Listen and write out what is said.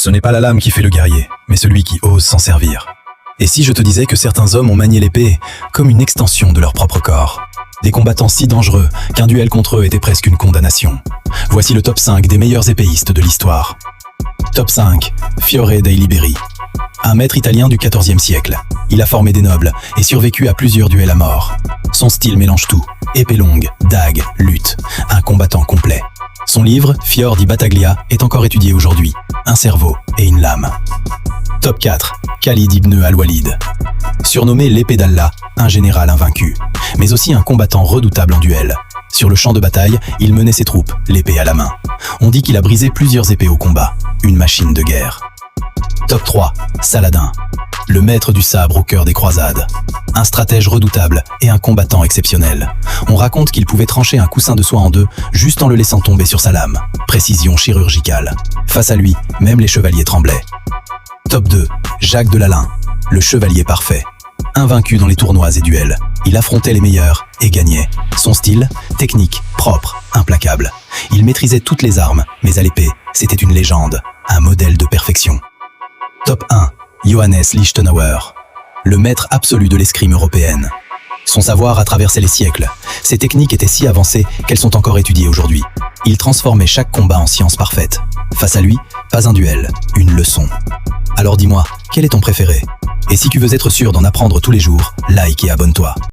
Ce n'est pas la lame qui fait le guerrier, mais celui qui ose s'en servir. Et si je te disais que certains hommes ont manié l'épée comme une extension de leur propre corps? Des combattants si dangereux qu'un duel contre eux était presque une condamnation. Voici le top 5 des meilleurs épéistes de l'histoire. Top 5. Fiore dei Liberi. Un maître italien du XIVe siècle. Il a formé des nobles et survécu à plusieurs duels à mort. Son style mélange tout. Épée longue, dague, lutte. Un combattant complet. Son livre, Fior di Battaglia, est encore étudié aujourd'hui. Un cerveau et une lame. Top 4. Khalid ibn al-Walid. Surnommé l'épée d'Allah, un général invaincu, mais aussi un combattant redoutable en duel. Sur le champ de bataille, il menait ses troupes, l'épée à la main. On dit qu'il a brisé plusieurs épées au combat. Une machine de guerre. Top 3. Saladin. Le maître du sabre au cœur des croisades. Un stratège redoutable et un combattant exceptionnel. On raconte qu'il pouvait trancher un coussin de soie en deux juste en le laissant tomber sur sa lame. Précision chirurgicale. Face à lui, même les chevaliers tremblaient. Top 2. Jacques de Lalaing. Le chevalier parfait. Invaincu dans les tournois et duels, il affrontait les meilleurs et gagnait. Son style, technique, propre, implacable. Il maîtrisait toutes les armes, mais à l'épée, c'était une légende, un modèle de perfection. Top 1. Johannes Lichtenauer. Le maître absolu de l'escrime européenne. Son savoir a traversé les siècles. Ses techniques étaient si avancées qu'elles sont encore étudiées aujourd'hui. Il transformait chaque combat en science parfaite. Face à lui, pas un duel, une leçon. Alors dis-moi, quel est ton préféré? Et si tu veux être sûr d'en apprendre tous les jours, like et abonne-toi.